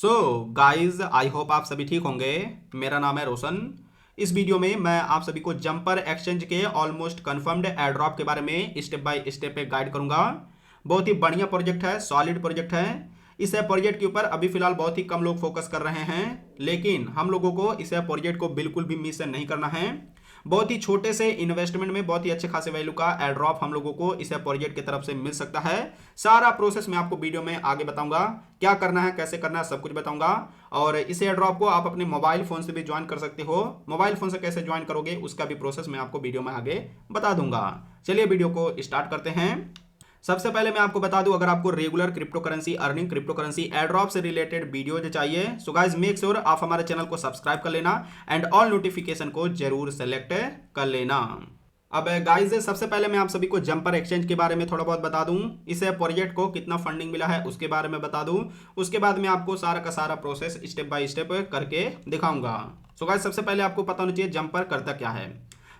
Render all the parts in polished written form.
So guys I hope आप सभी ठीक होंगे। मेरा नाम है रोशन। इस वीडियो में मैं आप सभी को जंपर एक्सचेंज के ऑलमोस्ट कंफर्म्ड एयरड्रॉप के बारे में स्टेप बाय स्टेप गाइड करूंगा। बहुत ही बढ़िया प्रोजेक्ट है, सॉलिड प्रोजेक्ट है। इस प्रोजेक्ट के ऊपर अभी फिलहाल बहुत ही कम लोग फोकस कर रहे हैं, लेकिन हम लोगों को इस प्रोजेक्ट को बिल्कुल भी मिस नहीं करना है। बहुत ही छोटे से इन्वेस्टमेंट में बहुत ही अच्छे खासे वैल्यू का एयर ड्रॉप हम लोगों को इस प्रोजेक्ट की तरफ से मिल सकता है। सारा प्रोसेस मैं आपको वीडियो में आगे बताऊंगा, क्या करना है, कैसे करना है, सब कुछ बताऊंगा। और इस एयर ड्रॉप को आप अपने मोबाइल फोन से भी ज्वाइन कर सकते हो। मोबाइल फोन से कैसे ज्वाइन करोगे उसका भी प्रोसेस मैं आपको वीडियो में आगे बता दूंगा। चलिए वीडियो को स्टार्ट करते हैं। सबसे पहले मैं आपको बता दूं, अगर आपको regular crypto currency earning, crypto currency airdrop से रिलेटेड वीडियो जो चाहिए, सो गाइस मेक श्योर आप हमारे चैनल को सब्सक्राइब कर लेना एंड ऑल नोटिफिकेशन को जरूर सेलेक्ट कर लेना। अब गाइस सबसे पहले मैं आप सभी को जंपर एक्सचेंज के बारे में थोड़ा बहुत बता दूं, इस प्रोजेक्ट को कितना फंडिंग मिला है उसके बारे में बता दूं। उसके बाद मैं आपको सारा का सारा प्रोसेस स्टेप बाय स्टेप करके दिखाऊंगा। सो गाइस सबसे पहले आपको पता होना चाहिए जंपर करता क्या है।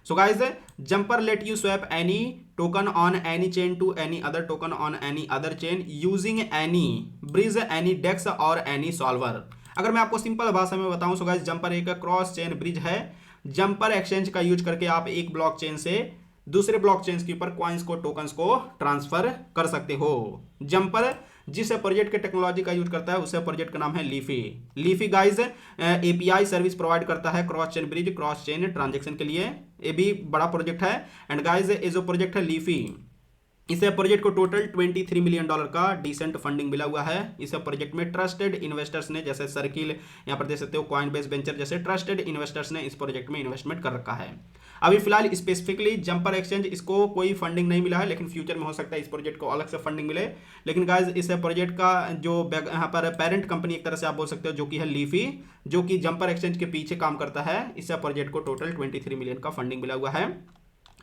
So guys, Jumper let you swap any token on any chain to any other token on any other chain using any bridge, any DEX और any solver। अगर मैं आपको सिंपल भाषा में बताऊं, so guys, जंपर एक क्रॉस चेन ब्रिज है। Jumper exchange का यूज करके आप एक ब्लॉक चेन से दूसरे ब्लॉक चेन के ऊपर कॉइन्स को, टोकन्स को ट्रांसफर कर सकते हो। जंपर जिस प्रोजेक्ट के टेक्नोलॉजी का यूज करता है उस प्रोजेक्ट का नाम है leafy. Leafy guys API service provide करता है cross chain bridge, cross chain transaction के लिए। ये भी बड़ा प्रोजेक्ट है। एंड गाइज ये जो प्रोजेक्ट है लीफी, इस प्रोजेक्ट को टोटल $23 मिलियन का डिसेंट फंडिंग मिला हुआ है। इस प्रोजेक्ट में ट्रस्टेड इन्वेस्टर्स ने, जैसे सर्किल, यहाँ पर देख सकते हो कॉइन बेस वेंचर जैसे ट्रस्टेड इन्वेस्टर्स ने इस प्रोजेक्ट में इन्वेस्टमेंट कर रखा है। अभी फिलहाल स्पेसिफिकली जंपर एक्सचेंज इसको कोई फंडिंग नहीं मिला है, लेकिन फ्यूचर में हो सकता है इस प्रोजेक्ट को अलग से फंडिंग मिले। लेकिन गाइज इस प्रोजेक्ट का जो यहाँ पर पेरेंट कंपनी एक तरह से आप बोल सकते हो, जो कि है लीफी, जो कि जंपर एक्सचेंज के पीछे काम करता है, इस प्रोजेक्ट को टोटल 23 मिलियन का फंडिंग मिला हुआ है।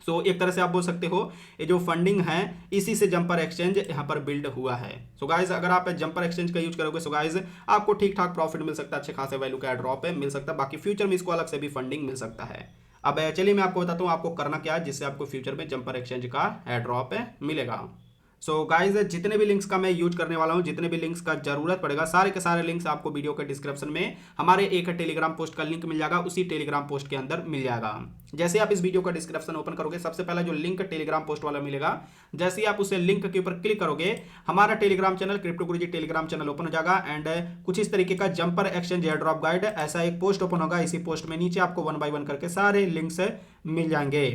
सो एक तरह से आप बोल सकते हो ये जो फंडिंग है इसी से जंपर एक्सचेंज यहाँ पर बिल्ड हुआ है। सो गाइज अगर आप जंपर एक्सचेंज का यूज करोगे, सो गाइज आपको ठीक ठाक प्रॉफिट मिल सकता है, अच्छे खासे वैल्यू का ड्रॉप मिल सकता है। बाकी फ्यूचर में इसको अलग से भी फंडिंग मिल सकता है। अब चलिए मैं आपको बताता हूँ आपको करना क्या है जिससे आपको फ्यूचर में जंपर एक्सचेंज का एयर ड्रॉप मिलेगा। सो गाइज जितने भी लिंक्स का मैं यूज करने वाला हूँ, जितने भी लिंक्स का जरूरत पड़ेगा, सारे के सारे लिंक्स आपको वीडियो के डिस्क्रिप्शन में हमारे एक टेलीग्राम पोस्ट का लिंक मिल जाएगा, उसी टेलीग्राम पोस्ट के अंदर मिल जाएगा। जैसे आप इस वीडियो का डिस्क्रिप्शन ओपन करोगे, सबसे पहला जो लिंक टेलीग्राम पोस्ट वाला मिलेगा, जैसे ही आप उसे लिंक के ऊपर क्लिक करोगे, हमारा टेलीग्राम चैनल क्रिप्टो गुरुजी टेलीग्राम चैनल ओपन हो जाएगा। एंड कुछ इस तरीके का jumper exchange air drop guide ऐसा एक पोस्ट ओपन होगा। इसी पोस्ट में नीचे आपको 1 बाय 1 करके सारे लिंक्स मिल जाएंगे।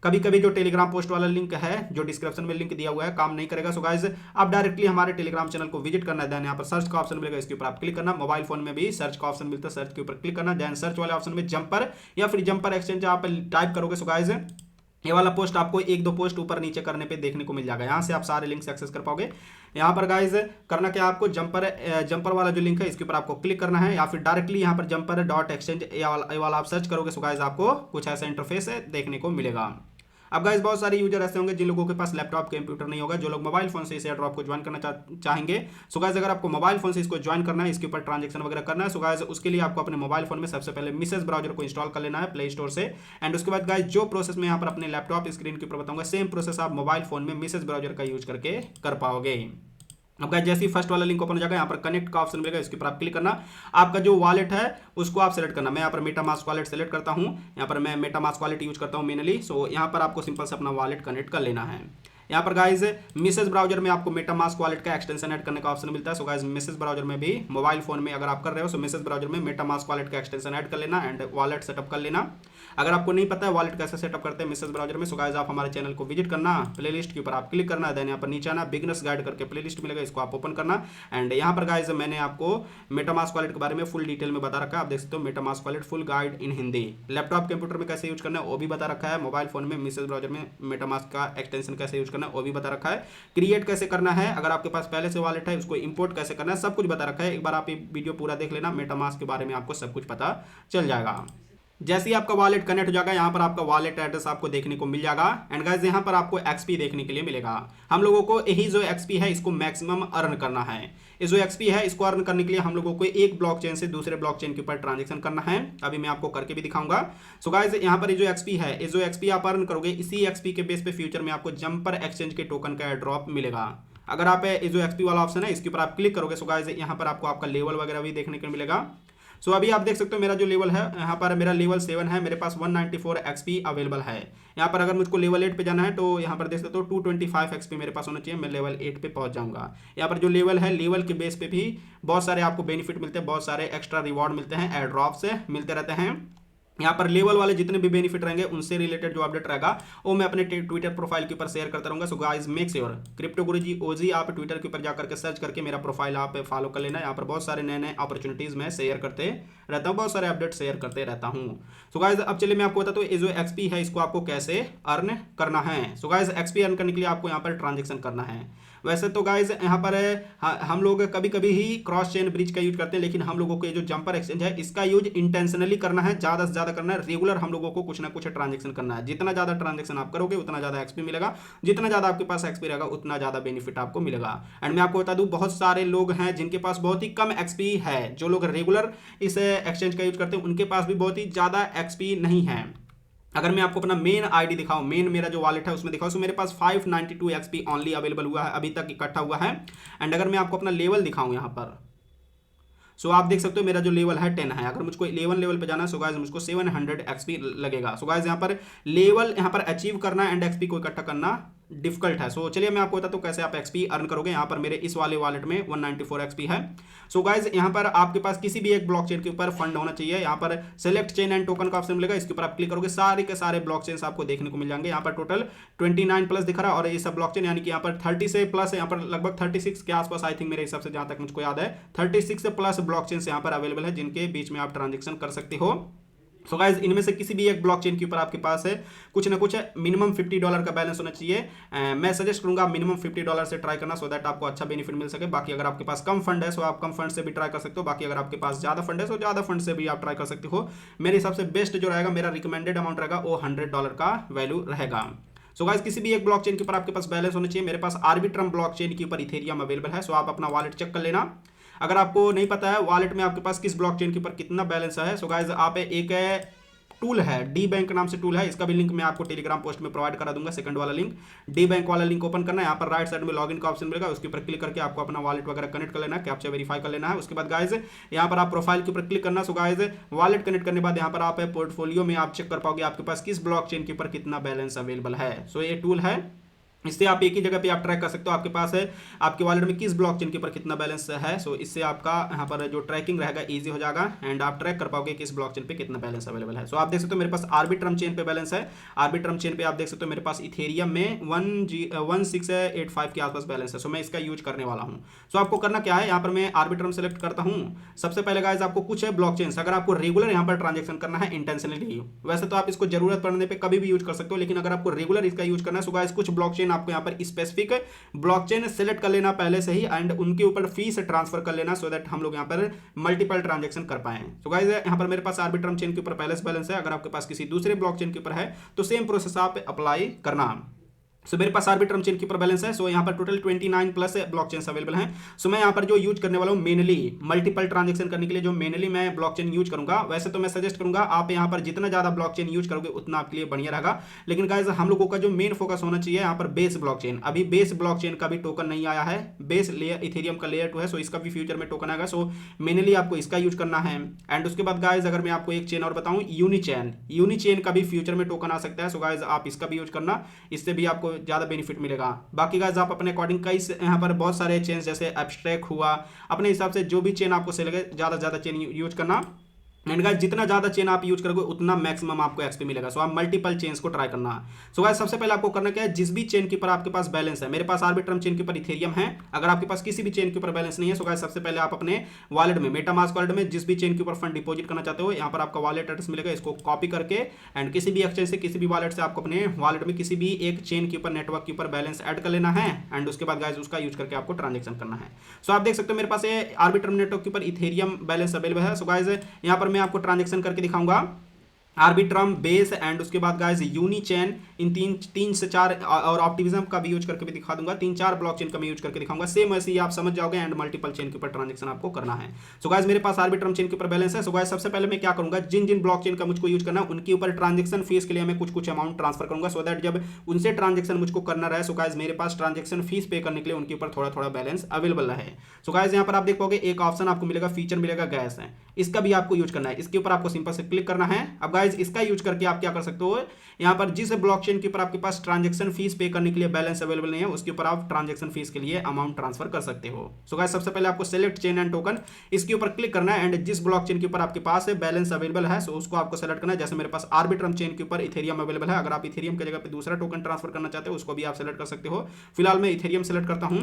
कभी कभी जो टेलीग्राम पोस्ट वाला लिंक है, जो डिस्क्रिप्शन में लिंक दिया हुआ है, काम नहीं करेगा। सो गाइस आप डायरेक्टली हमारे टेलीग्राम चैनल को विजिट करना है। देन यहाँ पर सर्च का ऑप्शन मिलेगा, इसके ऊपर आप क्लिक करना। मोबाइल फोन में भी सर्च का ऑप्शन मिलता है, सर्च के ऊपर क्लिक करना। देन सर्च वाले ऑप्शन में जंपर या फिर जंपर एक्सचेंज आप टाइप करोगे। सो गाइस ये वाला पोस्ट आपको 1-2 पोस्ट ऊपर नीचे करने पे देखने को मिल जाएगा। यहाँ से आप सारे लिंक्स एक्सेस कर पाओगे। यहाँ पर गाइज करना क्या, आपको जंपर वाला जो लिंक है इसके ऊपर आपको क्लिक करना है, या फिर डायरेक्टली यहाँ पर जंपर डॉट एक्सचेंज ये वाला आप सर्च करोगे। सो गाइज आपको कुछ ऐसा इंटरफेस देखने को मिलेगा। अब गाइस बहुत सारे यूजर ऐसे होंगे जिन लोगों के पास लैपटॉप कंप्यूटर नहीं होगा, जो लोग मोबाइल फोन से इस एयर ड्रॉप को ज्वाइन करना चाहेंगे। सो गाइस अगर आपको मोबाइल फोन से इसको ज्वाइन करना है, इसके ऊपर ट्रांजेक्शन वगैरह करना है, सो गाइस उसके लिए आपको अपने मोबाइल फोन में सबसे पहले मिसेज ब्राउजर को इंस्टॉल कर लेना है प्ले स्टोर से। एंड उसके बाद गाइस जो प्रोसेस मैं यहाँ पर अपने लैपटॉप स्क्रीन के ऊपर बताऊंगा, सेम प्रोसेस आप मोबाइल फोन में मिसेज ब्राउजर का यूज करके कर पाओगे। अब गाइस जैसे ही फर्स्ट वाला लिंक ओपन हो जाएगा, यहाँ पर कनेक्ट का ऑप्शन मिलेगा, इसके ऊपर आप क्लिक करना। आपका जो वॉलेट है उसको आप सेलेक्ट करना। मैं यहाँ पर मेटामास्क वॉलेट सेलेक्ट करता हूँ, यहाँ पर मैं मेटामास्क वॉलेट यूज करता हूँ मेनली। सो यहाँ पर आपको सिंपल से अपना वॉलेट कनेक्ट कर लेना है। यहाँ पर गाइज मिसेज ब्राउजर में आपको मेटामास्क वॉलेट का एक्सटेंशन ऐड करने का ऑप्शन मिलता है। सो गाइज मिसेज ब्राउजर में भी मोबाइल फोन में अगर आप कर रहे हो, सो मिसेज ब्राउजर में मेटामास्क वॉलेट का एक्सटेंशन ऐड कर लेना एंड वॉलेट सेटअप कर लेना। अगर आपको नहीं पता है वॉलेट कैसे सेटअप करते हैं मिसेज ब्राउजर में, सो गाइज आप हमारे चैनल को विजिट करना, प्लेलिस्ट के ऊपर आप क्लिक करना। देन यहाँ पर नीचे आना, बिगनर्स गाइड करके प्लेलिस्ट मिलेगा, इसको आप ओपन करना। एंड यहाँ पर गाइज मैंने आपको मेटामास्क वॉलेट के बारे में फुल डिटेल में बता रखा है। आप देख सकते हो मेटामास्क वॉलेट फुल गाइड इन हिंदी। लैपटॉप कंप्यूटर में कैसे यूज करना है वो भी बता रखा है। मोबाइल फोन में मिसेज ब्राउजर में मेटामास्क का एक्सटेंशन कैसे यूज करना है वो भी बता रखा है। क्रिएट कैसे करना है, अगर आपके पास पहले से वॉलेट है उसको इंपोर्ट कैसे करना है, सब कुछ बता रखा है। एक बार आप ये वीडियो पूरा देख लेना, मेटामास्क के बारे में आपको सब कुछ पता चल जाएगा। जैसे ही आपका वॉलेट कनेक्ट हो जाएगा, यहाँ पर आपका वॉलेट एड्रेस आपको देखने को मिल जाएगा। एंड गाइस यहाँ पर आपको एक्सपी देखने के लिए मिलेगा। हम लोगों को यही जो एक्सपी है इसको मैक्सिमम अर्न करना है। ये जो एक्सपी है इसको अर्न करने के लिए हम लोगों को एक ब्लॉकचेन से दूसरे ब्लॉकचेन के ऊपर ट्रांजेक्शन करना है। अभी मैं आपको करके भी दिखाऊंगा। सो गाइस यहाँ पर ये जो एक्सपी है, ये जो एक्सपी आप अर्न करोगे, इसी एक्सपी के बेस पे फ्यूचर में आपको जंपर एक्सचेंज के टोकन का एयर ड्रॉप मिलेगा। अगर आप ये जो एक्सपी वाला ऑप्शन है इसके ऊपर आप क्लिक करोगे सो गाइस यहाँ पर आपको आपका लेवल वगैरह भी देखने को मिलेगा। सो अभी आप देख सकते हो मेरा जो लेवल है यहाँ पर मेरा लेवल 7 है, मेरे पास 194 एक्सपी अवेलेबल है। यहाँ पर अगर मुझको लेवल 8 पे जाना है तो यहाँ पर देख सकते हो 225 एक्सपी मेरे पास होना चाहिए, मैं लेवल 8 पे पहुंच जाऊंगा। यहाँ पर जो लेवल है लेवल के बेस पे भी बहुत सारे आपको बेनिफिट मिलते हैं, बहुत सारे एक्स्ट्रा रिवॉर्ड मिलते हैं, एयर ड्रॉप से मिलते रहते हैं। यहाँ पर लेवल वाले जितने भी बेनिफिट रहेंगे उनसे रिलेटेड जो अपडेट रहेगा वो मैं अपने ट्विटर प्रोफाइल के ऊपर शेयर करता रहूंगा। So guys make sure crypto Guruji OG आप ट्विटर के ऊपर जाकर के सर्च करके मेरा प्रोफाइल आप फॉलो कर लेना। यहाँ पर बहुत सारे नए नए अपॉर्चुनिटीज मैं शेयर करते रहता हूँ, बहुत सारे अपडेट शेयर करते रहता हूँ। सो गाइस अब चलिए मैं आपको बताता हूँ ये जो एक्सपी है इसको आपको कैसे अर्न करना है। सो गाइस एक्सपी अर्न करने के लिए आपको यहाँ पर ट्रांजेक्शन करना है। वैसे तो गाइज यहाँ पर हम लोग कभी कभी ही क्रॉस चेन ब्रिज का यूज करते हैं, लेकिन हम लोगों को ये जो जंपर एक्सचेंज है इसका यूज इंटेंशनली करना है, ज़्यादा से ज़्यादा करना है। रेगुलर हम लोगों को कुछ ना कुछ ट्रांजेक्शन करना है। जितना ज़्यादा ट्रांजेक्शन आप करोगे उतना ज़्यादा एक्सपी मिलेगा, जितना ज़्यादा आपके पास एक्सपी रहेगा उतना ज़्यादा बेनिफिट आपको मिलेगा। एंड मैं आपको बता दूँ बहुत सारे लोग हैं जिनके पास बहुत ही कम एक्सपी है, जो लोग रेगुलर इस एक्सचेंज का यूज करते हैं उनके पास भी बहुत ही ज़्यादा एक्सपी नहीं है। अगर मैं आपको अपना मेन आईडी दिखाऊं, मेन मेरा जो वॉलेट है उसमें दिखाऊं, तो मेरे पास 592 एक्सपी ओनली अवेलेबल हुआ है, अभी तक इकट्ठा हुआ है। एंड अगर मैं आपको अपना लेवल दिखाऊं यहाँ पर, सो आप देख सकते हो मेरा जो लेवल है 10 है। अगर मुझको 11 लेवल पे जाना है सो गाइस मुझको 700 एक्सपी लगेगा। सो गाइस यहाँ पर लेवल यहाँ पर अचीव करना एंड एक्सपी को इकट्ठा करना डिफिकल्ट है। सो चलिए मैं आपको बताता हूँ कैसे आप एक्सपी अर्न करोगे। यहाँ पर मेरे इस वाले वॉलेट में 194 एक्सपी है। सो गाइज यहाँ पर आपके पास किसी भी एक ब्लॉकचेन के ऊपर फंड होना चाहिए। यहाँ पर सेलेक्ट चेन एंड टोकन का ऑप्शन मिलेगा, इसके ऊपर आप क्लिक करोगे सारे के सारे ब्लॉकचेन्स आपको देखने को मिल जाएंगे। यहाँ पर टोटल 29 प्लस दिख रहा है और ये सब ब्लॉकचेन यानी कि यहाँ पर 30 से प्लस, यहाँ पर लगभग 36 के आसपास आई थिंक मेरे हिसाब से जहाँ तक मुझको याद है 36 प्लस ब्लॉकचेन्स यहाँ पर अवेलेबल है जिनके बीच में आप ट्रांजेक्शन कर सकते हो। सो गाइज इनमें से किसी भी एक ब्लॉकचेन के ऊपर आपके पास है कुछ ना कुछ मिनिमम $50 का बैलेंस होना चाहिए। मैं सजेस्ट करूंगा मिनिमम $50 से ट्राई करना, सो दैट आपको अच्छा बेनिफिट मिल सके। बाकी अगर आपके पास कम फंड है सो आप कम फंड से भी ट्राई कर सकते हो, बाकी अगर आपके पास ज़्यादा फंड है सो ज़्यादा फंड से भी आप ट्राई कर सकते हो। मेरे हिसाब से बेस्ट जो रहेगा, मेरा रिकमेंडेड अमाउंट रहेगा वो $100 का वैल्यू रहेगा। सो गाइस किसी भी एक ब्लॉकचेन के ऊपर आपके पास बैलेंस होना चाहिए। मेरे पास आर्बिट्रम ब्लॉकचेन के ऊपर इथेरियम अवेलेबल है, सो आप अपना वॉलेट चेक कर लेना। अगर आपको नहीं पता है वॉलेट में आपके पास किस ब्लॉकचेन के ऊपर कितना बैलेंस है, सो गाइस आप एक टूल है डी बैंक नाम से टूल है, इसका भी लिंक मैं आपको टेलीग्राम पोस्ट में प्रोवाइड करा दूंगा। सेकंड वाला लिंक डी बैंक वाला लिंक ओपन करना है, यहाँ पर राइट साइड में लॉगिन का ऑप्शन मिलेगा, उसके ऊपर क्लिक करके आपको अपना वॉलेट वगैरह कनेक्ट कर लेना है, कैप्चा वेरीफाई कर लेना है। उसके बाद गाइज यहाँ पर आप प्रोफाइल के ऊपर क्लिक करना। सो गाइज वॉलेट कनेक्ट करने के बाद यहाँ पर आप पोर्टफोलियो में आप चेक कर पाओगे आपके पास किस ब्लॉकचेन के ऊपर कितना बैलेंस अवेलेबल है। सो ये टूल है, इससे आप एक ही जगह पे आप ट्रैक कर सकते हो आपके पास है आपके वॉलेट में किस ब्लॉकचेन के ऊपर कितना बैलेंस है। सो इससे आपका यहाँ पर जो ट्रैकिंग रहेगा इजी हो जाएगा एंड आप ट्रैक कर पाओगे किस ब्लॉकचेन पे कितना बैलेंस अवेलेबल है। सो आप देख सकते हो मेरे पास आर्बिट्रम चेन पे बैलेंस है। आर्बिट्रम चेन पे आप देख सकते हो मेरे पास इथेरियम में 1685 के आसपास बैलेंस है। सो मैं इसका यूज करने वाला हूँ। सो आपको करना क्या है, यहाँ पर मैं आर्बिट्रम सेलेक्ट करता हूँ। सबसे पहले गाइस आपको कुछ है ब्लॉकचेन्स, अगर आपको रेगुलर यहाँ पर ट्रांजेक्शन करना है इंटेंशनली, वैसे तो आप इसको जरूरत पड़ने पे कभी भी यूज कर सकते हो, लेकिन अगर आपको रेगुलर इसका यूज करना है सो गाइस कुछ ब्लॉकचेन आपको यहाँ पर स्पेसिफिक ब्लॉकचेन सेलेक्ट कर लेना पहले से ही एंड उनके ऊपर फीस ट्रांसफर कर लेना, सो दैट हम लोग यहाँ पर मल्टीपल ट्रांजैक्शन कर पाए। सो गाइस यहाँ पर मेरे पास आर्बिट्रम चेन के ऊपर पहले से बैलेंस है। अगर आपके पास किसी दूसरे ब्लॉकचेन के ऊपर है तो सेम प्रोसेस आप अप्लाई करना। सो मेरे पास आर्बिट्रम चेन के ऊपर बैलेंस है। सो यहाँ पर टोटल 29 प्लस ब्लॉकचेन्स अवेलेबल हैं। सो मैं यहाँ पर जो यूज करने वाला हूँ मेनली मल्टीपल ट्रांजेक्शन करने के लिए जो मेनली मैं ब्लॉकचेन यूज करूंगा, वैसे तो मैं सजेस्ट करूंगा आप यहाँ पर जितना ज़्यादा ब्लॉकचेन यूज करोगे उतना आपके लिए बढ़िया रहेगा। लेकिन गाइस हम लोगों का जो मेन फोकस होना चाहिए यहाँ पर बेस ब्लॉकचेन। अभी बेस ब्लॉकचेन का भी टोकन नहीं आया है, बेस लेयर इथेरियम का लेयर 2 है, सो इसका भी फ्यूचर में टोकन आएगा। सो मेनली आपको इसका यूज करना है। एंड उसके बाद गाइस अगर मैं आपको एक चेन और बताऊँ यूनिचेन का भी फ्यूचर में टोकन आ सकता है। सो गाइस आप इसका भी यूज करना, इससे भी आपको ज़्यादा बेनिफिट मिलेगा। बाकी गाइस आप अपने अकॉर्डिंग कई यहाँ पर बहुत सारे चेन जैसे एब्स्ट्रैक्ट हुआ, अपने हिसाब से जो भी चेन आपको सही लगे ज़्यादा से ज़्यादा चेन यूज करना। एंड गाइस जितना ज़्यादा चेन आप यूज करोगे उतना मैक्सिमम आपको एक्सपी मिलेगा। सो आप मल्टीपल चेन्स को ट्राई करना। सो गाइस सबसे पहले आपको करना क्या है, जिस भी चेन के ऊपर आपके पास बैलेंस है, मेरे पास आर्बिट्रम चेन के ऊपर इथेरियम है, अगर आपके पास किसी भी चेन के ऊपर बैलेंस नहीं है सो गाइस सबसे पहले आप अपने वॉलेट में मेटामास्क वॉलेट में जिस भी चेन के ऊपर फंड डिपॉजिट करना चाहते हो, यहाँ पर आपका वॉलेट एड्रेस मिलेगा, इसको कॉपी करके एंड किसी भी एक्सचेंज से किसी भी वॉलेट से आपको अपने वॉलेट में किसी भी एक चेन के ऊपर नेटवर्क के ऊपर बैलेंस ऐड कर लेना है एंड उसके बाद गाइस उसका यूज करके आपको ट्रांजेक्शन करना है। सो आप देख सकते हो मेरे पास ये आर्बिट्रम नेटवर्क के ऊपर इथेरियम बैलेंस अवेलेबल है। सो गाइस यहाँ पर मैं आपको ट्रांजेक्शन करके दिखाऊंगा। आर्बिट्रम, बेस एंड उसके बाद गाइस यूनिचेन, इन तीन से चार और ऑप्टिमिज्म का भी यूज करके भी दिखा दूंगा। 3-4 ब्लॉकचेन का मैं यूज करके दिखाऊंगा। सेम ऐसे ही आप समझ जाओगे एंड मल्टीपल चेन के ऊपर ट्रांजेक्शन आपको करना है। सो गाइस मेरे पास आर्बिट्रम चेन के ऊपर बैलेंस है। सो गाइस सबसे पहले मैं क्या करूंगा, जिन जिन ब्लॉकचेन का मुझको यूज करना है उनके ऊपर ट्रांजेक्शन फीस के लिए मैं कुछ अमाउंट ट्रांसफर करूंगा, सो दैट जब उनसे ट्रांजेक्शन मुझको करना रहे, सो गाइस मेरे पास ट्रांजेक्शन फीस पे करने के लिए उनके ऊपर थोड़ा थोड़ा बैलेंस अवेलेबल है। सो गाइस यहाँ पर आप देख पाओगे एक ऑप्शन आपको मिलेगा, फीचर मिलेगा गैस है, इसका भी आपको यूज करना है। इसके ऊपर आपको सिंपल से क्लिक करना है। अब गाइस इसका यूज करके आप क्या कर सकते हो, यहाँ पर जिस ब्लॉकचेन के ऊपर आपके पास ट्रांजैक्शन फीस पे करने के लिए बैलेंस अवेलेबल नहीं है, उसके ऊपर आप ट्रांजैक्शन फीस के लिए अमाउंट ट्रांसफर कर सकते हो। सो गाइस सबसे पहले आपको सेलेक्ट चेन एंड टोकन, इसके ऊपर क्लिक करना है एंड जिस ब्लॉकचेन के ऊपर आपके पास बैलेंस अवेलेबल है, सो उसको आपको सेलेक्ट करना है। जैसे मेरे पास आर्बिट्रम चेन के ऊपर इथेरियम अवेलेबल है, अगर आप इथेरियम की जगह पे दूसरा टोकन ट्रांसफर करना चाहते हो उसको भी आप सेलेक्ट कर सकते हो। फिलहाल मैं इथेरियम सेलेक्ट करता हूं।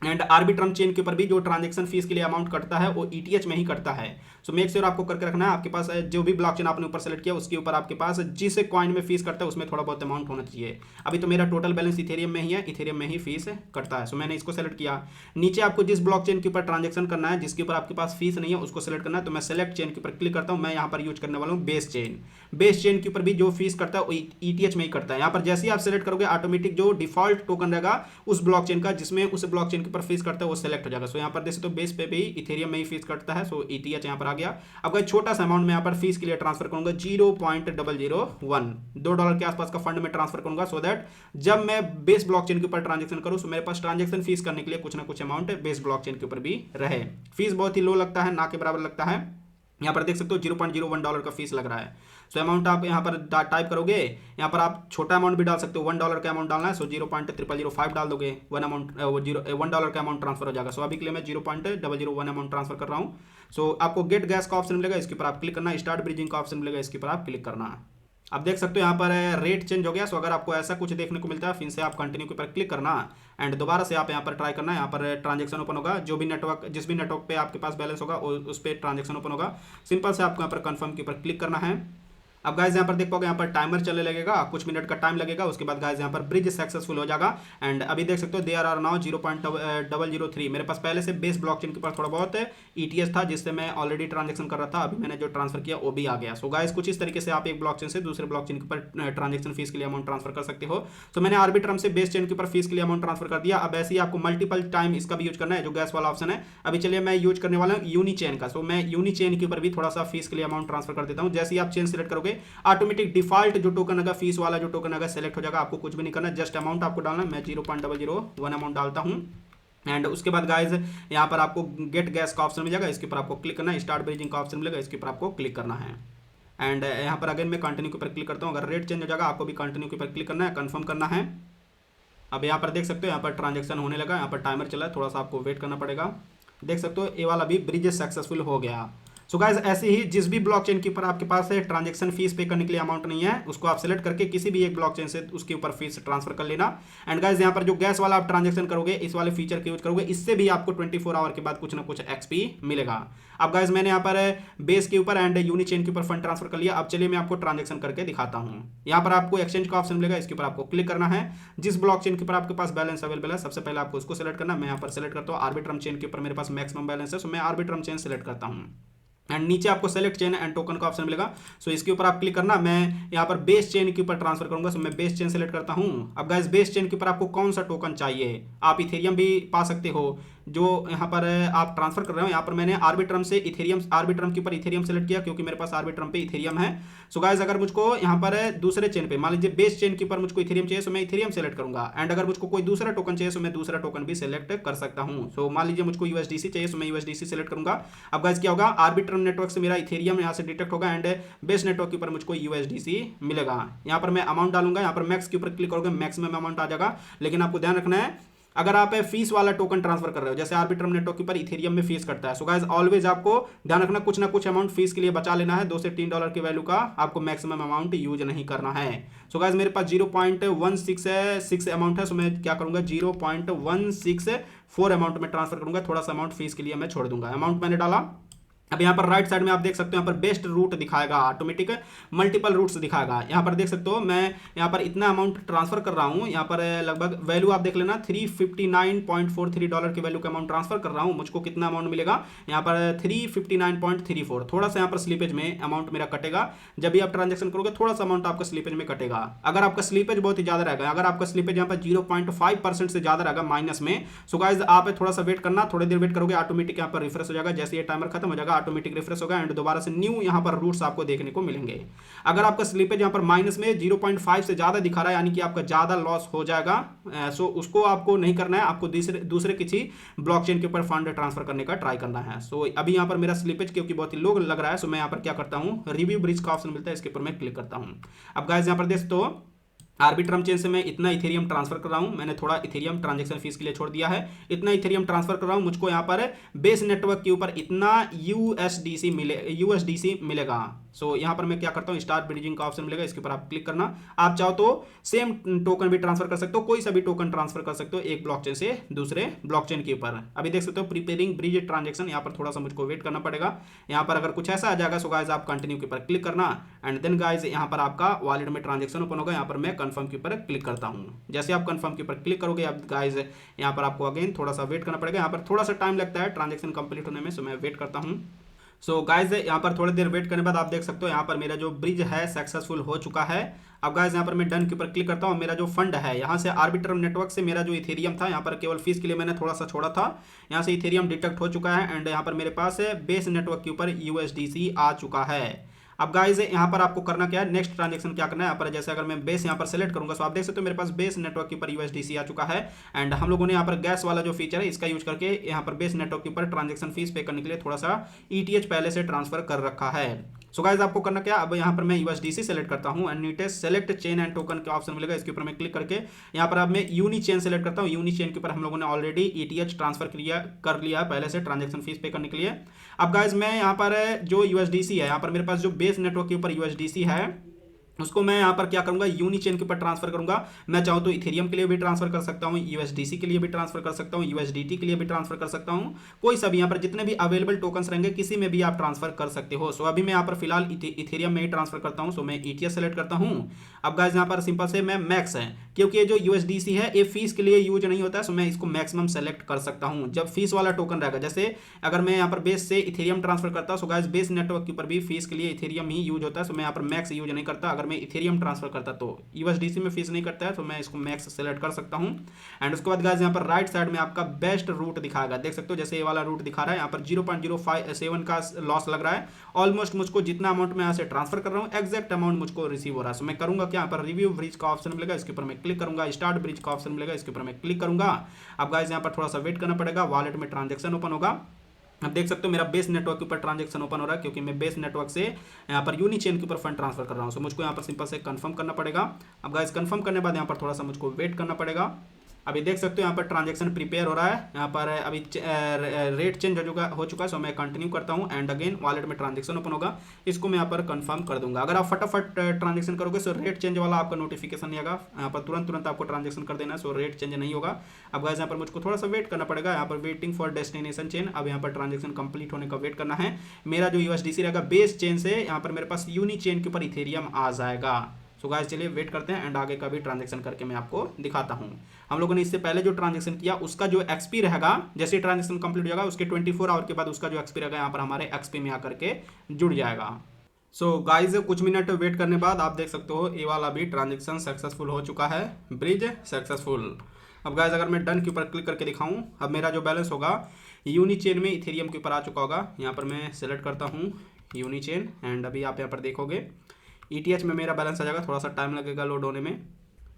एंड आर्बिट्रम चेन के ऊपर भी जो ट्रांजैक्शन फीस के लिए अमाउंट कटता है वो ईटीएच में ही कटता है। सो मेक श्योर आपको करके रखना है, आपके पास जो भी ब्लॉकचेन आपने ऊपर सेलेक्ट किया उसके ऊपर आपके पास जिस कॉइन में फीस कटता है उसमें थोड़ा बहुत अमाउंट होना चाहिए। अभी तो मेरा टोटल बैलेंस इथेरियम में ही है, इथेरियम में ही फीस कटता है। सो मैंने इसको सेलेक्ट किया। नीचे आपको जिस ब्लॉकचेन के ऊपर ट्रांजैक्शन करना है, जिसके ऊपर आपके पास फीस नहीं है, उसको सेलेक्ट करना है। तो मैं सेलेक्ट चेन के ऊपर क्लिक करता हूँ। मैं यहाँ पर यूज करने वाला हूँ बेस चेन। बेस चेन के ऊपर भी जो फीस करता है वो ईटीएच में ही करता है। यहाँ पर जैसे ही आप सेलेक्ट करोगे ऑटोमेटिक जो डिफॉल्ट टोकन रहेगा उस ब्लॉकचेन का जिसमें उस ब्लॉकचेन के ऊपर फीस करता है वो सेलेक्ट हो जाएगा। सो यहाँ पर देख सकते हो बेस पे भी इथेरियम में ही फीस कटता है, सो ईटीएच यहाँ पर आ गया। अब कोई छोटा सा अमाउंट मैं यहाँ पर फीस के लिए ट्रांसफर करूंगा, 0.001 $2 के आसपास का फंड में ट्रांसफर करूंगा, सो दैट जब मैं बेस ब्लॉकचेन के ऊपर ट्रांजेक्शन करूं, सो मेरे पास ट्रांजेक्शन फीस करने के लिए कुछ ना कुछ अमाउंट बेस ब्लॉकचेन के ऊपर भी रहे। फीस बहुत ही लो लगता है, ना के बराबर लगता है। यहाँ पर देख सकते हो $0.01 का फीस लग रहा है। सो अमाउंट आप यहाँ पर टाइप करोगे, यहाँ पर आप छोटा अमाउंट भी डाल सकते हो, $1 का अमाउंट डालना है, सो 0.0005 डाल दोगे, $1 का अमाउंट ट्रांसफर हो जाएगा। सो अभी के लिए मैं 0.001 अमाउंट ट्रांसफर कर रहा हूँ। सो आपको गेट गैस का ऑप्शन मिलेगा, इसके ऊपर आप क्लिक करना। स्टार्ट ब्रिजिंग का ऑप्शन मिलेगा, इसके ऊपर आप क्लिक करना। आप देख सकते हो यहाँ पर रेट चेंज हो गया। सो अगर आपको ऐसा कुछ देखने को मिलता है फिर से आप कंटिन्यू के ऊपर क्लिक करना एंड दोबारा से आप यहाँ पर ट्राई करना। यहाँ पर ट्रांजेक्शन ओपन होगा, जो भी नेटवर्क जिस भी नेटवर्क पे आपके पास बैलेंस होगा उस पर ट्रांजेक्शन ओपन होगा। सिंपल से आपको यहाँ पर कंफर्म के ऊपर क्लिक करना है। अब गाइस यहाँ पर देख पाओगे यहाँ पर टाइमर चलने लगेगा, कुछ मिनट का टाइम लगेगा। उसके बाद गाइस यहाँ पर ब्रिज सक्सेसफुल हो जाएगा एंड अभी देख सकते हो देयर आर नाउ 0.003। मेरे पास पहले से बेस ब्लॉकचेन के ऊपर थोड़ा बहुत ईटीएस था जिससे मैं ऑलरेडी ट्रांजेक्शन कर रहा था, अभी मैंने जो ट्रांसफर किया वो भी आ गया। सो गाइस कुछ इस तरीके से आप एक ब्लॉकचेन से दूसरे ब्लॉकचेन के ऊपर ट्रांजेक्शन फीस के लिए अमाउंट ट्रांसफर कर सकते हो। तो मैंने आर्बिट्रम से बेस चेन के ऊपर फीस के लिए अमाउंट ट्रांसफर कर दिया। अब ऐसे ही आपको मल्टीपल टाइम इसका भी यूज करना है, जो गैस वाला ऑप्शन है। अभी चलिए मैं यूज करने वाला हूँ यूनिचेन का। सो मैं यूनिचेन के ऊपर भी थोड़ा सा फीस के लिए अमाउंट ट्रांसफर कर देता हूँ। जैसे ही आप चेन सेलेक्ट करोगे ऑटोमेटिक डिफॉल्ट जो टोकन है फीस वाला जो टोकन है सेलेक्ट हो जाएगा। आपको कुछ भी नहीं करना, जस्ट अमाउंट आपको डालना है। मैं 0.001 अमाउंट डालता हूं एंड उसके बाद गाइज यहाँ पर आपको गेट गैस का ऑप्शन मिल जाएगा, इसके ऊपर आपको क्लिक करना है। स्टार्ट ब्रिजिंग का ऑप्शन मिलेगा, इसके ऊपर आपको क्लिक करना है एंड यहाँ पर अगेन मैं कंटिन्यू के ऊपर क्लिक करता हूँ। अगर रेट चेंज हो जाएगा आपको भी कंटिन्यू के ऊपर क्लिक करना है, कंफर्म करना है। अब यहाँ पर देख सकते हो यहाँ पर ट्रांजेक्शन होने लगा, यहाँ पर टाइमर चला है, थोड़ा सा आपको वेट करना पड़ेगा। देख सकते हो ये वाला भी ब्रिज सक्सेसफुल हो गया। सो गाइस ऐसे ही जिस भी ब्लॉकचेन के ऊपर आपके पास है ट्रांजैक्शन फीस पे करने के लिए अमाउंट नहीं है, उसको आप सेलेक्ट करके किसी भी एक ब्लॉकचेन से उसके ऊपर फीस ट्रांसफर कर लेना। एंड गाइस यहाँ पर जो गैस वाला आप ट्रांजैक्शन करोगे, इस वाले फीचर के यूज करोगे, इससे भी आपको 24 आवर के बाद कुछ ना कुछ एक्सपी मिलेगा। अब गाइस मैंने यहाँ पर बेस के ऊपर एंड यूनिचेन के ऊपर फंड ट्रांसफर कर लिया। अब चलिए मैं आपको ट्रांजैक्शन करके दिखाता हूँ। यहाँ पर आपको एक्सचेंज का ऑप्शन मिलेगा, इसके ऊपर आपको क्लिक करना है। जिस ब्लॉकचेन के ऊपर आपके पास बैलेंस अवेलेबल है सबसे पहले आपको उसको सेलेक्ट करना है। मैं यहाँ पर सेलेक्ट करता हूँ आर्बिट्रम चेन के ऊपर मेरे पास मैक्सिमम बैलेंस है, सो मैं आर्बिट्रम चेन सेलेक्ट करता हूँ एंड नीचे आपको सेलेक्ट चेन एंड टोकन का ऑप्शन मिलेगा। सो इसके ऊपर आप क्लिक करना। मैं यहाँ पर बेस चेन के ऊपर ट्रांसफर करूंगा, सो मैं बेस चेन सेलेक्ट करता हूँ। अब गाइस बेस चेन के ऊपर आपको कौन सा टोकन चाहिए, आप इथेरियम भी पा सकते हो जो यहाँ पर आप ट्रांसफर कर रहे हो। यहाँ पर मैंने आर्बिट्रम से इथेरियम, आर्बिट्रम के ऊपर इथेरियम सेलेक्ट किया क्योंकि मेरे पास आर्बिट्रम पे इथेरियम है। सो गाइस अगर मुझको यहाँ पर दूसरे चेन पे मान लीजिए बेस चेन के ऊपर मुझको इथेरियम चाहिए, सो मैं इथेरियम सेलेक्ट करूंगा एंड अगर मुझको कोई दूसरा टोकन चाहिए सो मैं दूसरा टोकन भी सेलेक्ट कर सकता हूँ। सो मान लीजिए मुझको यूएसडीसी चाहिए, सो मैं यूएसडीसी सेलेक्ट करूंगा। अब गाइस क्या होगा, आर्बिट्रम नेटवर्क से मेरा इथेरियम यहाँ से डिटेक्ट होगा एंड बेस नेटवर्क के ऊपर मुझको यूएसडीसी मिलेगा। यहाँ पर मैं अमाउंट डालूंगा, यहाँ पर मैक्स के ऊपर क्लिक करोगे मैक्सिमम अमाउंट आ जाएगा। लेकिन आपको ध्यान रखना है अगर आप फीस वाला टोकन ट्रांसफर कर रहे हो, जैसे आर्बिट्रम नेटवर्क के ऊपर इथेरियम में फीस कटता है, सो गाइस ऑलवेज आपको ध्यान रखना कुछ ना कुछ अमाउंट फीस के लिए बचा लेना है। $2 से $3 की वैल्यू का आपको मैक्सिमम अमाउंट यूज नहीं करना है। सो गाइस मेरे पास 0.166 अमाउंट है, सो मैं क्या करूंगा 0.164 अमाउंट में ट्रांसफर करूंगा। थोड़ा सा अमाउंट फीस के लिए मैं छोड़ दूंगा। अमाउंट मैंने डाला अब यहाँ पर राइट साइड में आप देख सकते हो, यहाँ पर बेस्ट रूट दिखाएगा, ऑटोमेटिक मल्टीपल रूट्स दिखाएगा। यहाँ पर देख सकते हो मैं यहाँ पर इतना अमाउंट ट्रांसफर कर रहा हूँ, यहाँ पर लगभग वैल्यू आप देख लेना $359.43 की वैल्यू का अमाउंट ट्रांसफर कर रहा हूँ। मुझको कितना अमाउंट मिलेगा यहाँ पर 359.34। थोड़ा सा यहाँ पर स्लीपेज में अमाउंट मेरा कटेगा, जब भी आप ट्रांजेक्शन करोगे थोड़ा सा अमाउंट आपका स्लीपेज में कटेगा। अगर आपका स्लीपेज बहुत ही ज्यादा रहेगा, अगर आपका स्लीपेज यहाँ पर 0.5% से ज्यादा रहेगा माइनस में, सो गाइस आप थोड़ा सा वेट करना, थोड़ी देर वेट करोगे ऑटोमेटिक यहाँ पर रिफ्रेश हो जाएगा। जैसे ये टाइमर खत्म हो जाएगा ऑटोमेटिक रिफ्रेश होगा एंड दोबारा से न्यू यहाँ पर रूट्स आपको देखने को मिलेंगे। अगर आपका स्लीपेज यहाँ पर माइनस में 0.5 से ज्यादा दिखा रहा है, यानी कि आपका ज्यादा लॉस हो जाएगा, सो उसको आपको नहीं करना है, आपको दूसरे किसी ब्लॉकचेन के ऊपर फंड ट्रांसफर करने का ट्राई करना है। सो अभी यहाँ पर मेरा स्लीपेज क्योंकि बहुत ही लो लग रहा है, सो मैं यहाँ पर क्या करता हूँ, रिव्यू ब्रिज का ऑप्शन मिलता है, इसके ऊपर मैं क्लिक करता हूँ। अब गाइस यहाँ पर देख तो आर्बिट्रम चेन से मैं इतना इथेरियम ट्रांसफर कर रहा हूं, मैंने थोड़ा इथेरियम ट्रांजैक्शन फीस के लिए छोड़ दिया है, इतना इथेरियम ट्रांसफर कर रहा हूं। मुझको यहां पर बेस नेटवर्क के ऊपर इतना यूएसडीसी मिलेगा। सो यहाँ पर मैं क्या करता हूँ, स्टार्ट ब्रिजिंग का ऑप्शन मिलेगा, इसके ऊपर आप क्लिक करना। आप चाहो तो सेम टोकन भी ट्रांसफर कर सकते हो, कोई सा भी टोकन ट्रांसफर कर सकते हो एक ब्लॉकचेन से दूसरे ब्लॉकचेन के ऊपर। अभी देख सकते हो प्रीपेयरिंग ब्रिज ट्रांजेक्शन, यहाँ पर थोड़ा सा मुझको वेट करना पड़ेगा। यहाँ पर अगर कुछ ऐसा आ जाएगा सो गाइस आप कंटिन्यू के ऊपर क्लिक करना एंड देन गाइस यहाँ पर आपका वॉलेट में ट्रांजेक्शन ओपन होगा। यहाँ पर मैं कंफर्म के ऊपर क्लिक करता हूँ। जैसे आप कंफर्म के ऊपर क्लिक करोगे अब गाइस यहाँ पर आपको अगेन थोड़ा सा वेट करना पड़ेगा, यहाँ पर थोड़ा सा टाइम लगता है ट्रांजेक्शन कंप्लीट होने में, सो मैं वेट करता हूँ। सो गाइज यहाँ पर थोड़ी देर वेट करने के बाद आप देख सकते हो यहाँ पर मेरा जो ब्रिज है सक्सेसफुल हो चुका है। अब गाइज यहाँ पर मैं डन के ऊपर क्लिक करता हूँ। मेरा जो फंड है यहाँ से आर्बिट्रम नेटवर्क से मेरा जो इथेरियम था, यहाँ पर केवल फीस के लिए मैंने थोड़ा सा छोड़ा था, यहाँ से इथेरियम डिटेक्ट हो चुका है एंड यहाँ पर मेरे पास बेस नेटवर्क के ऊपर यूएसडीसी आ चुका है। अब गाइज यहाँ पर आपको करना क्या है, नेक्स्ट ट्रांजेक्शन क्या करना है, यहाँ पर जैसे अगर मैं बेस यहाँ पर सेलेक्ट करूंगा तो आप देख सकते हो मेरे पास बेस नेटवर्क के ऊपर यूएसडीसी आ चुका है एंड हम लोगों ने यहाँ पर गैस वाला जो फीचर है इसका यूज करके यहाँ पर बेस नेटवर्क के ऊपर ट्रांजेक्शन फीस पे करने के लिए थोड़ा सा ईटीएच पहले से ट्रांसफर कर रखा है। सो गाइज आपको करना क्या, अब यहाँ पर मैं यूएसडीसी सेलेक्ट करता हूँ एंड नीचे सेलेक्ट चेन एंड टोकन का ऑप्शन मिलेगा, इसके ऊपर मैं क्लिक करके यहाँ पर अब मैं यूनी चेन सेलेक्ट करता हूँ। यूनी चेन के ऊपर हम लोगों ने ऑलरेडी ईटीएच ट्रांसफर कर लिया है पहले से ट्रांजेक्शन फीस पे करने के लिए। अब गाइज मैं यहाँ पर जो यूएसडीसी है, यहाँ पर मेरे पास जो बेस नेटवर्क के ऊपर यूएसडीसी है उसको मैं यहाँ पर क्या करूंगा, यूनी चेन के ऊपर ट्रांसफर करूंगा। मैं चाहूँ तो इथेरियम के लिए भी ट्रांसफर कर सकता हूँ, यूएसडीसी के लिए भी ट्रांसफर कर सकता हूँ, यूएसडीटी के लिए भी ट्रांसफर कर सकता हूँ, कोई सा भी यहाँ पर जितने भी अवेलेबल टोकन्स रहेंगे किसी में भी आप ट्रांसफर कर सकते हो। सो अभी मैं यहाँ पर फिलहाल इथेरियम में ही ट्रांसफर करता हूँ, सो मैं ईटीएस सेलेक्ट करता हूँ। अब गाइस यहाँ पर सिंपल से मैं मैक्स है, क्योंकि ये जो यूएसडीसी है ये फीस के लिए यूज नहीं होता है, सो मैं इसको मैक्सिमम सेलेक्ट कर सकता हूँ। जब फीस वाला टोकन रहेगा, जैसे अगर मैं यहाँ पर बेस से इथेरियम ट्रांसफर करता हूँ, सो गाइस बेस नेटवर्क के ऊपर भी फीस के लिए इथेरियम ही यूज होता है, सो मैं यहाँ पर मैक्स यूज नहीं करता। अगर मैं इथेरियम ट्रांसफर करता तो यूएसडीसी में फीस नहीं करता है, तो मैं इसको मैक्स सेलेक्ट कर सकता हूं। एंड उसके बाद गाइस यहाँ पर राइट साइड में आपका बेस्ट रूट दिखाएगा, देख सकते हो जैसे ये वाला रूट दिखा रहा है, यहाँ पर 0.057 का लॉस लग रहा है। ऑलमोस्ट मुझको जितना अमाउंट मैं यहाँ से ट्रांसफर कर रहा हूँ एग्जैक्ट अमाउंट मुझको रिसीव हो रहा है। सो मैं करूंगा क्या, यहाँ पर रिव्यू ब्रिज का ऑप्शन मिलेगा, इसके ऊपर मैं क्लिक करूंगा। स्टार्ट ब्रिज का ऑप्शन मिलेगा, इसके ऊपर मैं क्लिक करूंगा। अब गाइस यहाँ पर थोड़ा सा वेट करना पड़ेगा, वॉलेट में ट्रांजेक्शन ओपन होगा। अब देख सकते हो मेरा बेस नेटवर्क के ऊपर ट्रांजेक्शन ओपन हो रहा है, क्योंकि मैं बेस नेटवर्क से यहाँ पर यूनी चेन के ऊपर फंड ट्रांसफर कर रहा हूँ। सो मुझको यहाँ पर सिंपल से कंफर्म करना पड़ेगा। अब गाइस कंफर्म करने के बाद यहाँ पर थोड़ा सा मुझको वेट करना पड़ेगा। अभी देख सकते हो यहाँ पर ट्रांजेक्शन प्रिपेयर हो रहा है, यहाँ पर अभी रेट चेंज हो चुका है। सो मैं कंटिन्यू करता हूँ एंड अगेन वॉलेट में ट्रांजेक्शन ओपन होगा, इसको मैं यहाँ पर कंफर्म कर दूंगा। अगर आप फटाफट ट्रांजेक्शन करोगे सो रेट चेंज वाला आपका नोटिफिकेशन नहीं आएगा, यहाँ पर तुरंत आपको ट्रांजेक्शन कर देना है, सो रेट चेंज नहीं होगा। अब गाइस यहाँ पर मुझको थोड़ा सा वेट करना पड़ेगा, यहाँ पर वेटिंग फॉर डेस्टिनेशन चेन। अब यहाँ पर ट्रांजेक्शन कंप्लीट होने का वेट करना है। मेरा जो यूएसडीसी रहेगा बेस चेन से यहाँ पर मेरे पास यूनी चेन के ऊपर इथेरियम आ जाएगा। सो गाइस चलिए वेट करते हैं एंड आगे का भी ट्रांजेक्शन करके मैं आपको दिखाता हूं। हम लोगों ने इससे पहले जो ट्रांजेक्शन किया उसका जो एक्सपी रहेगा, जैसे ट्रांजेक्शन कंप्लीट हो जाएगा उसके 24 आवर के बाद उसका जो एक्सपी रहेगा यहाँ पर हमारे एक्सपी में आकर के जुड़ जाएगा। सो गाइज कुछ मिनट वेट करने बाद आप देख सकते हो ये वाला भी ट्रांजेक्शन सक्सेसफुल हो चुका है, ब्रिज सक्सेसफुल। अब गाइज अगर मैं डन के ऊपर क्लिक करके दिखाऊं, अब मेरा जो बैलेंस होगा यूनी चेन में इथेरियम के ऊपर आ चुका होगा। यहाँ पर मैं सेलेक्ट करता हूँ यूनी चेन एंड अभी आप यहाँ पर देखोगे ईटीएच में मेरा बैलेंस आ जाएगा, थोड़ा सा टाइम लगेगा लोड होने में।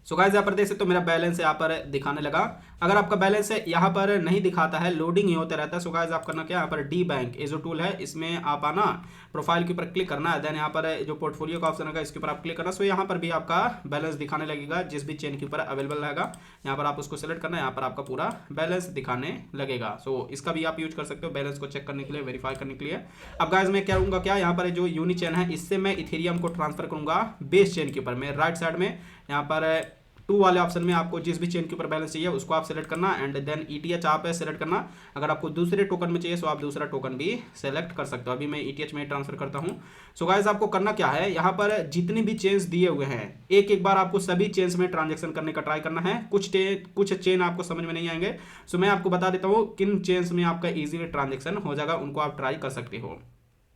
सो गाइस यहाँ पर देख सकते हो मेरा बैलेंस यहाँ पर दिखाने लगा। अगर आपका बैलेंस यहाँ पर नहीं दिखाता है, लोडिंग ही होता रहता है, सो गाइस आप करना क्या, यहाँ पर डी बैंक ये जो टूल है इसमें आप आना, प्रोफाइल के ऊपर क्लिक करना है, देन यहाँ पर जो पोर्टफोलियो का ऑप्शन है इसके ऊपर आप क्लिक करना। सो यहाँ पर भी आपका बैलेंस दिखाने लगेगा, जिस भी चेन के ऊपर अवेलेबल रहेगा यहाँ पर आप उसको सेलेक्ट करना है, यहाँ पर आपका पूरा बैलेंस दिखाने लगेगा। सो इसका भी आप यूज कर सकते हो बैलेंस को चेक करने के लिए, वेरीफाई करने के लिए। अब गाइस मैं क्या करूँगा क्या, यहाँ पर जो यूनी चेन है इससे मैं इथेरियम को ट्रांसफर करूँगा बेस चेन के ऊपर। मैं राइट साइड में यहाँ पर टू वाले ऑप्शन में आपको जिस भी चेन के ऊपर बैलेंस चाहिए उसको आप सेलेक्ट करना एंड देन ETH आप सेलेक्ट करना। अगर आपको दूसरे टोकन में चाहिए तो आप दूसरा टोकन भी सेलेक्ट कर सकते हो। अभी मैं ETH में ट्रांसफर करता हूँ। सो गाइस आपको करना क्या है, यहाँ पर जितनी भी चेन्स दिए हुए हैं एक बार आपको सभी चेन्स में ट्रांजेक्शन करने का ट्राई करना है। कुछ चेन आपको समझ में नहीं आएंगे, सो मैं आपको बता देता हूँ किन चेन्स में आपका इजीली ट्रांजेक्शन हो जाएगा, उनको आप ट्राई कर सकते हो।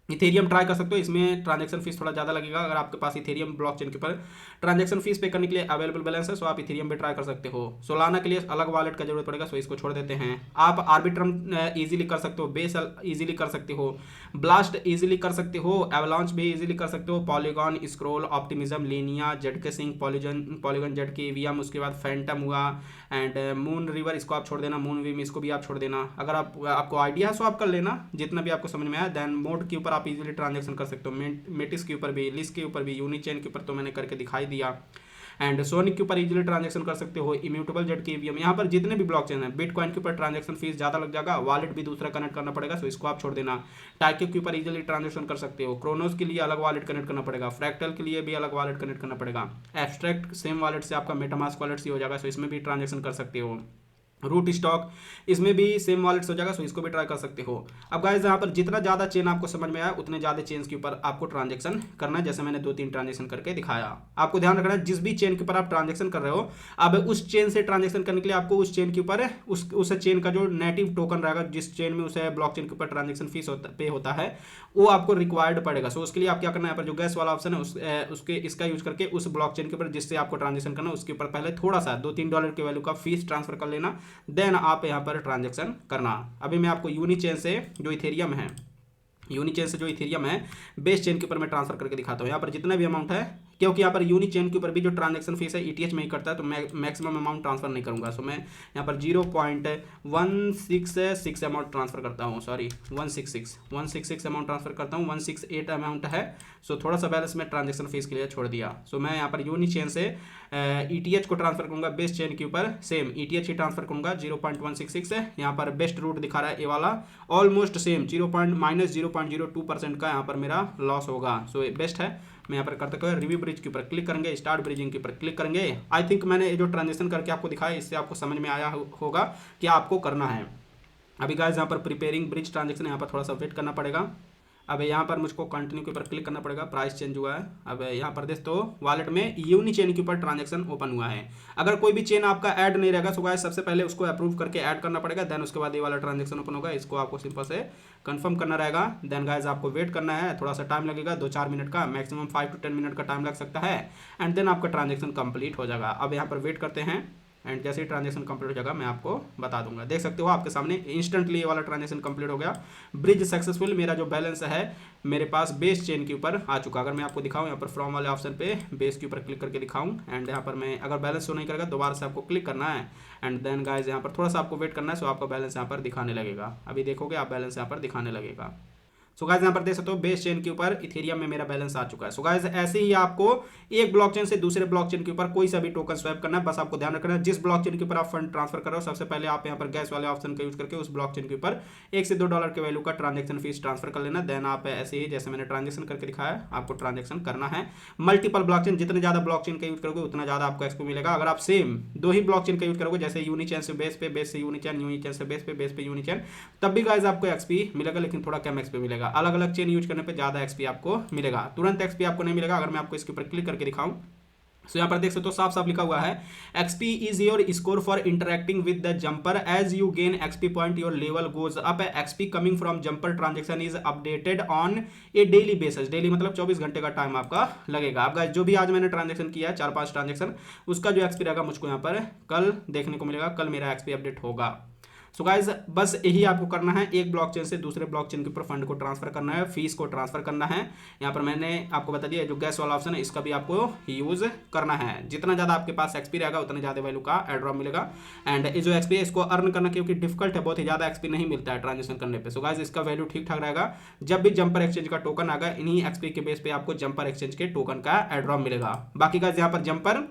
इथेरियम ट्राई कर सकते हो, इसमें ट्रांजैक्शन फीस थोड़ा ज़्यादा लगेगा। अगर आपके पास इथेरियम ब्लॉकचेन के ऊपर ट्रांजैक्शन फीस पे करने के लिए अवेलेबल बैलेंस है, सो आप इथेरियम पे ट्राई कर सकते हो। सोलाना के लिए अलग वॉलेट का जरूरत पड़ेगा, सो इसको छोड़ देते हैं। आप आर्बिट्रम इजीली कर सकते हो, बेस इजीली कर सकते हो, ब्लास्ट इजीली कर सकते हो, एवलांच भी इजीली कर सकते हो, Polygon, Scroll, Optimism, Linea, ZK sync, Polygon ZK, EVM, उसके बाद फैंटम हुआ एंड मून रिवर, इसको आप छोड़ देना। मून विम इसको भी आप छोड़ देना। अगर आपको आइडिया है सो आप कर लेना, जितना भी आपको समझ में आया। देन मोड के ऊपर आप इजीली ट्रांजैक्शन कर सकते हो, मेटिस के ऊपर भी, लिस्ट के ऊपर भी, यूनिचेन के ऊपर तो मैंने करके दिखाई दिया एंड सोनिक के ऊपर इजीली ट्रांजैक्शन कर सकते हो, इम्यूटेबल जेड के ईवीएम। यहाँ पर जितने भी ब्लॉकचेन है, बिटकॉइन के ऊपर ट्रांजैक्शन फीस ज़्यादा लग जाएगा, वॉलेट भी दूसरा कनेक्ट करना पड़ेगा, सो इसको आप छोड़ देना। टाइक्यू के ऊपर इजीली ट्रांजैक्शन कर सकते हो, क्रोनोस के लिए अलग वॉलेट कनेक्ट करना पड़ेगा, फ्रैक्टल के लिए भी अलग वॉलेट कनेक्ट करना पड़ेगा, एब्स्ट्रैक्ट सेम वॉलेट से आपका मेटामास्क वॉलेट से हो जाएगा, सो इसमें भी ट्रांजैक्शन कर सकते हो। रूट स्टॉक इसमें भी सेम वॉलेट्स हो जाएगा, सो इसको भी ट्राई कर सकते हो। अब गाइस यहाँ पर जितना ज़्यादा चेन आपको समझ में आया उतने ज़्यादा चेन्स के ऊपर आपको ट्रांजैक्शन करना है, जैसे मैंने 2-3 ट्रांजैक्शन करके दिखाया। आपको ध्यान रखना है जिस भी चेन के ऊपर आप ट्रांजैक्शन कर रहे हो, अब उस चेन से ट्रांजैक्शन करने के लिए आपको उस चेन के ऊपर उस चेन का जो नेटिव टोकन रहेगा, जिस चेन में उसे ब्लॉकचेन के ऊपर ट्रांजैक्शन फीस पे होता है, वो आपको रिक्वायर्ड पड़ेगा। सो उसके लिए आप क्या करना है, यहाँ पर जो गैस वाला ऑप्शन है उसके इसका यूज करके उस ब्लॉकचेन के ऊपर जिससे आपको ट्रांजैक्शन करना है उसके ऊपर पहले थोड़ा सा $2-3 के वैल्यू का फीस ट्रांसफर कर लेना, देन आप यहाँ पर ट्रांजैक्शन करना। अभी मैं आपको यूनिचेन से जो इथेरियम है बेस चेन के ऊपर मैं ट्रांसफर करके दिखाता हूँ। यहाँ पर जितना भी अमाउंट है, क्योंकि यहाँ पर यूनिक चेन के ऊपर भी जो ट्रांजैक्शन फीस है ETH में ही करता है, तो मैं मैक्सिमम अमाउंट ट्रांसफर नहीं करूँगा। सो मैं यहाँ पर 0.166 अमाउंट ट्रांसफर करता हूँ, सॉरी 166 अमाउंट ट्रांसफर करता हूँ। 168 अमाउंट है, सो थोड़ा सा बैलेंस में ट्रांजैक्शन फीस के लिए छोड़ दिया। सो मैं यहाँ पर यूनिक चेन से ETH को ट्रांसफर करूँगा, बेस्ट चेन के ऊपर सेम ETH ही ट्रांसफर करूँगा। 0.166 है, यहाँ पर बेस्ट रूट दिखा रहा है ये वाला, ऑलमोस्ट सेम -0.02% का यहाँ पर मेरा लॉस होगा। सो ये बेस्ट है। मैं यहाँ पर करते हुए रिव्यू ब्रिज के ऊपर क्लिक करेंगे, स्टार्ट ब्रिजिंग के ऊपर क्लिक करेंगे। आई थिंक मैंने ये जो ट्रांजेक्शन करके आपको दिखाया इससे आपको समझ में आया होगा कि आपको करना है। अभी गाइस यहाँ पर प्रिपेयरिंग ब्रिज ट्रांजेक्शन, यहाँ पर थोड़ा सा वेट करना पड़ेगा। अब यहाँ पर मुझको कंटिन्यू के ऊपर क्लिक करना पड़ेगा, प्राइस चेंज हुआ है। अब यहाँ पर देख तो वॉलेट में यूनी चेन के ऊपर ट्रांजैक्शन ओपन हुआ है। अगर कोई भी चेन आपका ऐड नहीं रहेगा, सो गाइस सबसे पहले उसको अप्रूव करके ऐड करना पड़ेगा, देन उसके बाद ये वाला ट्रांजैक्शन ओपन होगा। इसको आपको सिंपल से कंफर्म करना रहेगा, देन गाइस आपको वेट करना है, थोड़ा सा टाइम लगेगा, 2-4 मिनट का, मैक्सिमम 5 to 10 मिनट का टाइम लग सकता है, एंड देन आपका ट्रांजैक्शन कंप्लीट हो जाएगा। अब यहाँ पर वेट करते हैं एंड जैसे ही ट्रांजैक्शन कंप्लीट हो जाएगा मैं आपको बता दूंगा। देख सकते हो आपके सामने इंस्टेंटली ये वाला ट्रांजैक्शन कंप्लीट हो गया, ब्रिज सक्सेसफुल। मेरा जो बैलेंस है मेरे पास बेस चेन के ऊपर आ चुका। अगर मैं आपको दिखाऊं यहाँ पर फ्रॉम वाले ऑप्शन पे बेस के ऊपर क्लिक करके दिखाऊं, एंड यहाँ पर मैं अगर बैलेंस शो नहीं करेगा दोबारा से आपको क्लिक करना है, एंड देन गाइज यहाँ पर थोड़ा सा आपको वेट करना है, सो आपका बैलेंस यहाँ पर दिखाने लगेगा। अभी देखोगे आप बैलेंस यहाँ पर दिखाने लगेगा। सो गाइस यहाँ पर देख सकते हो बेस चेन के ऊपर इथेरियम में मेरा बैलेंस आ चुका है। सो गाइस ऐसे ही आपको एक ब्लॉकचेन से दूसरे ब्लॉकचेन के ऊपर कोई सा भी टोकन स्वैप करना है, बस आपको ध्यान रखना है जिस ब्लॉकचेन के ऊपर आप फंड ट्रांसफर कर रहे हो, सबसे पहले आप यहाँ पर गैस वाले ऑप्शन का यूज करके उस ब्लॉकचेन के ऊपर $1 से $2 के वैल्यू का ट्रांजेक्शन फीस ट्रांसफर कर लेना। देन आप ऐसे ही जैसे मैंने ट्रांजेक्शन करके दिखाया आपको ट्रांजेक्शन करना है। मल्टीपल ब्लॉकचेन, जितने ज्यादा ब्लॉकचेन का यूज करोगे उतना ज्यादा आपको एक्सपी मिलेगा। अगर आप सेम 2 ही ब्लॉकचेन का यूज करोगे, जैसे यूनिचेन से बेस पे, बेस से यूनिचेन, यूनिचेन से बेस पे यूनिचेन, तब भी गाइस आपको एक्सपी मिलेगा, लेकिन थोड़ा कम एक्सपी मिलेगा। अलग अलग चेन यूज करने पे ज्यादा एक्सपी आपको मिलेगा, तुरंत एक्सपी आपको नहीं मिलेगा। अगर मैं आपको इसके ऊपर क्लिक करके दिखाऊं, सो यहाँ पर देख सकते हो साफ साफ लिखा हुआ है XP is your score for interacting with the jumper, as you gain XP point your level goes up, XP coming from jumper transaction is updated on a daily basis. Daily मतलब 24 घंटे का टाइम आपका लगेगा। अब guys जो भी आज मैंने ट्रांजेक्शन किया है 4-5 ट्रांजेक्शन, उसका जो एक्सपी रहेगा मुझको यहाँ पर कल देखने को मिलेगा, कल मेरा एक्सपी अपडेट होगा। सो गाइज बस यही आपको करना है, एक ब्लॉकचेन से दूसरे ब्लॉकचेन के ऊपर फंड को ट्रांसफर करना है, फीस को ट्रांसफर करना है। यहाँ पर मैंने आपको बता दिया जो गैस वाला ऑप्शन है इसका भी आपको यूज करना है। जितना ज्यादा आपके पास एक्सपी रहेगा उतना ज्यादा वैल्यू का एयर ड्रॉप मिलेगा, एंड ये जो एक्सपी है इसको अर्न करना क्योंकि डिफिकल्ट है, बहुत ही ज्यादा एक्सपी नहीं मिलता है ट्रांजेक्शन करने पे। सो गाइज इसका वैल्यू ठीक ठाक रहेगा। जब भी जंपर एक्सचेंज का टोकन आएगा, इन्हीं एक्सपी के बेस पे आपको जंपर एक्सचेंज के टोकन का एयर ड्रॉप मिलेगा। बाकी गाइज यहाँ पर जंपर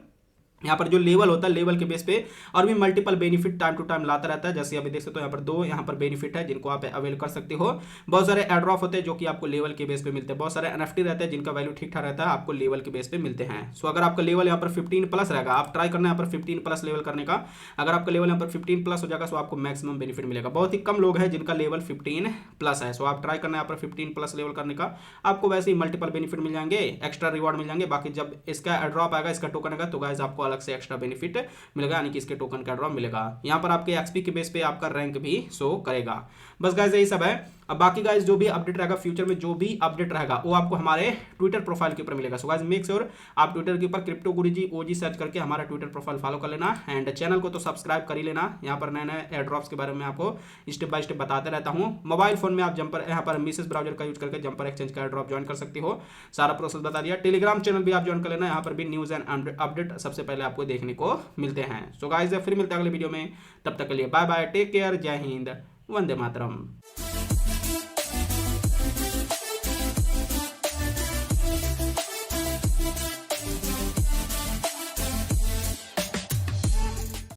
यहाँ पर जो लेवल होता है, लेवल के बेस पे और भी multiple benefit time to time लाता रहता है। जैसे अभी देख सकते हो यहाँ पर 2 यहाँ पर बेनिफिट है जिनको आप अवेल कर सकते हो। बहुत सारे एड्रॉप होते हैं जो कि आपको लेवल के बेस पे मिलते हैं। बहुत सारे एनएफटी रहते हैं जिनका वैल्यू ठीक ठाक रहता है, आपको लेवल के बेस पे मिलते हैं। सो अगर आपका लेवल यहाँ पर 15 प्लस रहेगा, आप ट्राई करना है यहाँ पर 15 प्लस लेवल करने का। अगर आपका लेवल यहाँ पर 15 प्लस हो जाएगा तो आपको मैक्सिमम बेनिफिट मिलेगा। बहुत ही कम लोग हैं जिनका लेवल 15 प्लस है। सो आप ट्राई करना है यहाँ पर 15 प्लस लेवल करने का, आपको वैसे ही मल्टीपल बेनिफिट मिल जाएंगे, एक्स्ट्रा रिवॉर्ड मिल जाएंगे। बाकी जब इसका एड्रॉप आएगा, इसका टोकन आएगा, तो गाइस आपको अलग से एक्स्ट्रा बेनिफिट मिलेगा, यानी कि इसके टोकन का ड्रॉप मिलेगा। यहाँ पर आपके एक्सपी के बेस पे आपका रैंक भी शो करेगा। बस गाइस यही सब है। अब बाकी गाइस जो भी अपडेट रहेगा फ्यूचर में, जो भी अपडेट रहेगा वो आपको हमारे ट्विटर प्रोफाइल के ऊपर मिलेगा। सो गाइस मेक श्योर आप ट्विटर के ऊपर क्रिप्टो गुरुजी ओजी सर्च करके हमारा ट्विटर प्रोफाइल फॉलो कर लेना, एंड चैनल को तो सब्सक्राइब कर ही लेना। यहाँ पर नए नए एयरड्रॉप्स के बारे में आपको स्टेप बाय स्टेप बताते रहता हूँ। मोबाइल फोन में आप जंपर यहाँ पर मिसेस ब्राउजर का यूज करके जंपर एक्सचेंज का एयरड्रॉप ज्वाइन कर सकते हो, सारा प्रोसेस बता दिया। टेलीग्राम चैनल भी आप ज्वाइन कर लेना, यहाँ पर भी न्यूज एंड अपडेट सबसे पहले आपको देखने को मिलते हैं। सो गाइस फिर मिलते हैं अगले वीडियो में, तब तक के लिए बाय बाय, टेक केयर, जय हिंद, वंदे मातरम।